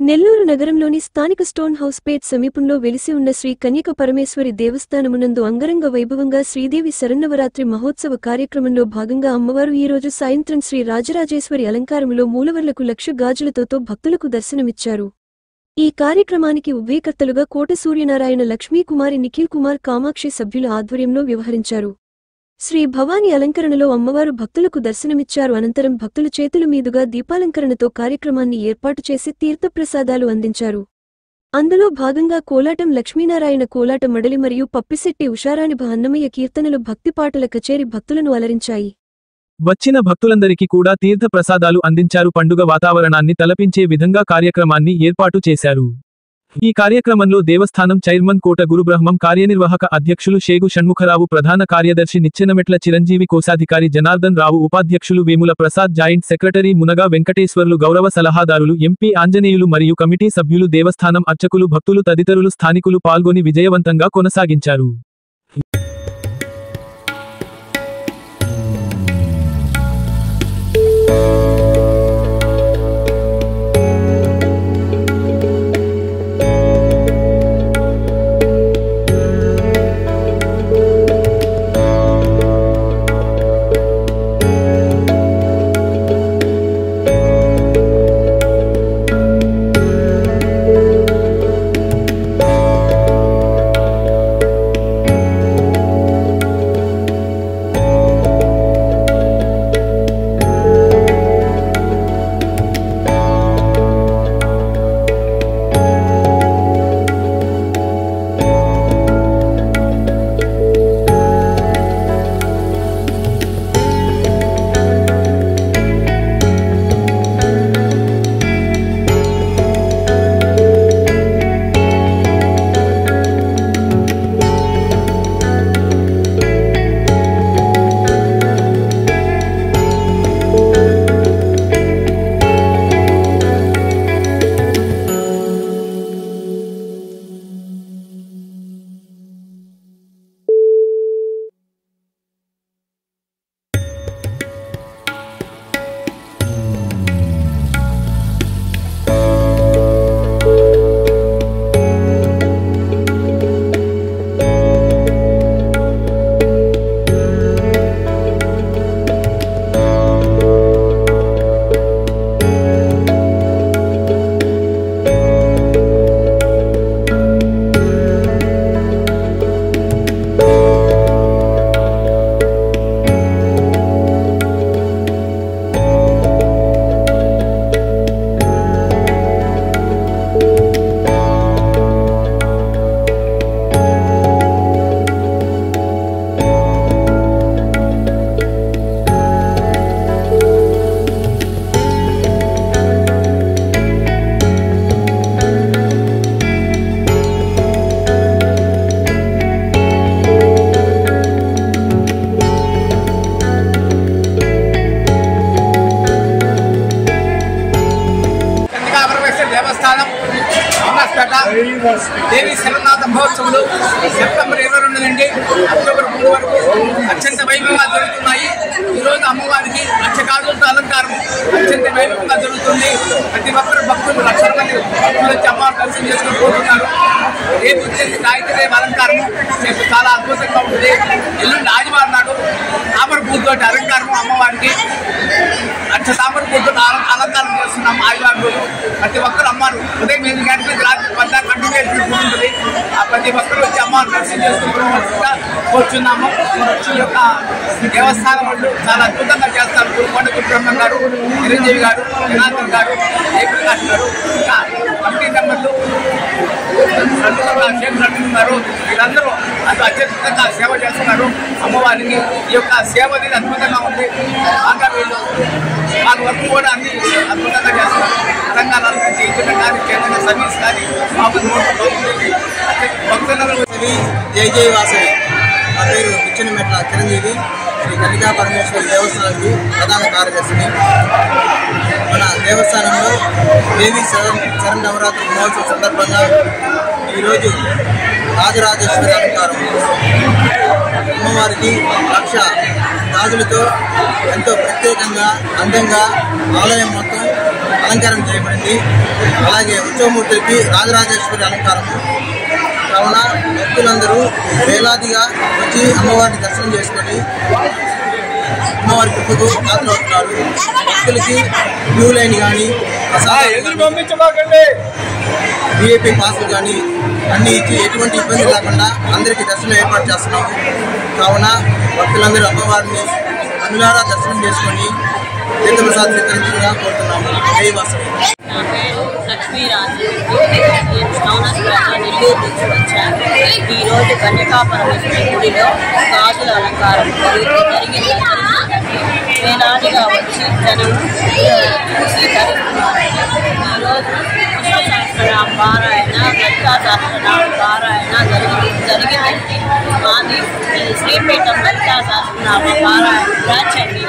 నెల్లూరు నగరంలోని స్థానిక stone house పేట్ సమీపంలో వెలిసి ఉన్న శ్రీ కన్యక పరమేశ్వరి దేవస్థానమునందు అంగరంగ వైభవంగా శ్రీదేవి శరన్నవరాత్రి మహోత్సవ కార్యక్రమంలో భాగంగా అమ్మవారు ఈరోజు సాయంత్రం శ్రీ రాజరాజేశ్వరి అలంకారములో మూలవర్లకు 1,00,000 గాజులతో భక్తులకు దర్శనమిచ్చారు. ఈ కార్యక్రమానికి ఉద్వేకర్తలుగా కోట సూర్యనారాయణ, లక్ష్మీకుమారి, నిఖిల్ కుమార్, కామాక్షి సభ్యుల ఆధ్వర్యంలో వ్యవహరించారు. శ్రీ భవాని అలంకరణలో అమ్మవారు భక్తులకు దర్శనమిచ్చారు. అనంతరం భక్తుల చేతుల మీదుగా దీపాలంకరణతో కార్యక్రమాన్ని ఏర్పాటు చేసి తీర్థప్రసాదాలు అందించారు. అందులో భాగంగా కోలాటం, లక్ష్మీనారాయణ కోలాట మడలి మరియు పప్పిశెట్టి ఉషారాణిభ అన్నమయ్య కీర్తనలు, భక్తి పాటల కచేరి భక్తులను అలరించాయి. వచ్చిన భక్తులందరికీ కూడా తీర్థ ప్రసాదాలు అందించారు. పండుగ వాతావరణాన్ని తలపించే విధంగా కార్యక్రమాన్ని ఏర్పాటు చేశారు. ఈ కార్యక్రమంలో దేవస్థానం చైర్మన్ కోట గురుబ్రహ్మం, కార్యనిర్వాహక అధ్యక్షులు షేగు షణ్ముఖరావు, ప్రధాన కార్యదర్శి నిచ్చెనమెట్ల చిరంజీవి, కోశాధికారి జనార్దన్ రావు, ఉపాధ్యక్షులు వేముల ప్రసాద్, జాయింట్ సెక్రటరీ మునగా వెంకటేశ్వర్లు, గౌరవ సలహాదారులు ఎంపీ ఆంజనేయులు మరియు కమిటీ సభ్యులు, దేవస్థానం అర్చకులు, భక్తులు తదితరులు స్థానికులు పాల్గొని విజయవంతంగా కొనసాగించారు. దేవి శరణాథ మహోత్సవాలు సెప్టెంబర్ 22 నుండి అక్టోబర్ 3 వరకు అత్యంత వైభవంగా జరుగుతున్నాయి. ఈరోజు అమ్మవారికి 1,00,000 గాజులతో అలంకారం అత్యంత వైభవంగా జరుగుతుంది. ప్రతి ఒక్కరు భక్తులు 1,00,000 మంది భక్తులు వచ్చి అమ్మవారి దర్శనం చేసుకుని పోతున్నారు. రేపు వచ్చేసి గాయత్రీదేవి అలంకారం రేపు చాలా అద్భుతంగా ఉంటుంది. ఎల్లుండి ఆదివారం నాడు తామర పూలతోటి అలంకారం అమ్మవారికి తామర పూలతో అలంకారం చేస్తున్నాం. ఆదివారం రోజు ప్రతి ఒక్కరు అమ్మవారు ఉదయం 8 గంటల నుంచి రాత్రి 10 కంటిన్యూస్ ఉంటుంది. ప్రతి ఒక్కరు వచ్చి అమ్మవారు దర్శనం చేసుకుంటూ కూర్చున్నాము. ఈ యొక్క దేవస్థానం వాళ్ళు చాలా అద్భుతంగా చేస్తారు. కోట గురుబ్రహ్మం గారు, చిరంజీవి గారు, జనార్దన్ గారు, జయప్రకాష్ గారు, ఇంకా కమిటీ మెంబర్లు ఉన్నారు. వీళ్ళందరూ అత్యద్భుతంగా సేవ చేస్తున్నారు అమ్మవారికి. ఈ యొక్క సేవ అనేది అద్భుతంగా ఉంది. బాగా వీళ్ళు మాకు వర్క్ కూడా అన్ని అద్భుతంగా చేస్తున్నారు. తెలంగాణలో నుంచి ఇతర కానీ కేంద్ర సర్వీస్ కానీ భక్తులందరూ జై జై వాసవి. నా పేరు నిచ్చెనమెట్ల చిరంజీవి, శ్రీ కన్యకా పరమేశ్వరి దేవస్థానానికి ప్రధాన కార్యదర్శిని. మన దేవస్థానంలో దేవి శరన్నవరాత్రి మహోత్సవం సందర్భంగా ఈరోజు రాజరాజేశ్వరి అలంకారం అమ్మవారికి 1,00,000 గాజులతో ఎంతో ప్రత్యేకంగా అందంగా ఆలయం మొత్తం అలంకారం చేయబడింది. అలాగే ఉత్సవమూర్తులకి రాజరాజేశ్వరి అలంకారం. కావున భక్తులందరూ వేలాదిగా వచ్చి అమ్మవారిని దర్శనం చేసుకొని అమ్మవారి కృపకు పాత్రవుతున్నారు. భక్తులకి క్యూ లైన్ కానీ విఐపీ పాసులు కానీ అన్ని ఇచ్చి ఎటువంటి ఇబ్బంది లేకుండా అందరికీ దర్శనం ఏర్పాటు చేస్తున్నాము. కావున భక్తులందరూ అమ్మవారిని అనులారా దర్శనం చేసుకొని తీర్థప్రసాద్ స్వీకరించగా కోరుతున్నాము. జై వాసవి. నా పేరు లక్ష్మీరాజు. నెల్లూరు నుంచి వచ్చాను. ఈరోజు కన్యకాపరమేశ్వరి గుడిలో గాజుల అలంకారం జరిగింది. వేలాదిగా వచ్చి జనం చూసి తరుస్తున్నారు. ఈరోజు విశ్వసహస్రనామ పారాయణ, లలితా సహస్రనామ పారాయణ జరిగిందండి. మాది శ్రీపీఠం లలితా సహస్రనామ పారాయణ బ్రాంచ్ అండి.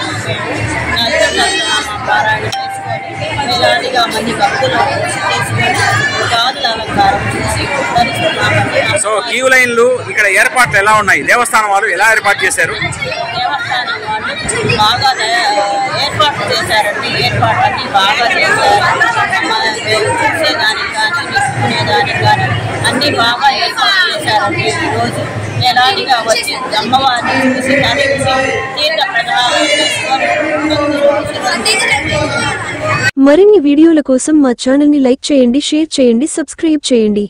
లలితా సహస్రనామ పారాయణ చేసుకొని వేలాదిగా మంది భక్తులు చేసుకొని గాజుల అలంకారం చూసి తరుస్తున్నామండి. సో క్యూ లైన్లు ఇక్కడ ఏర్పాట్లు ఎలా ఉన్నాయి? దేవస్థానం వాళ్ళు ఎలా ఏర్పాటు చేశారు? దేవస్థానం వాళ్ళు బాగా ఏర్పాట్లు చేశారండి. ఏర్పాట్లన్నీ బాగా చేశారు. చూసేదానికి కానీ నిలుపుకునేదానికి కానీ అన్నీ బాగా ఏర్పాటు చేశారండి. ఈరోజు వేలాదిగా వచ్చి అమ్మవారిని చూసి తరించి తీర్థ ప్రదానం చేసుకొని మరిన్ని వీడియోల కోసం మా ఛానల్ని లైక్ చేయండి, షేర్ చేయండి, సబ్స్క్రైబ్ చేయండి.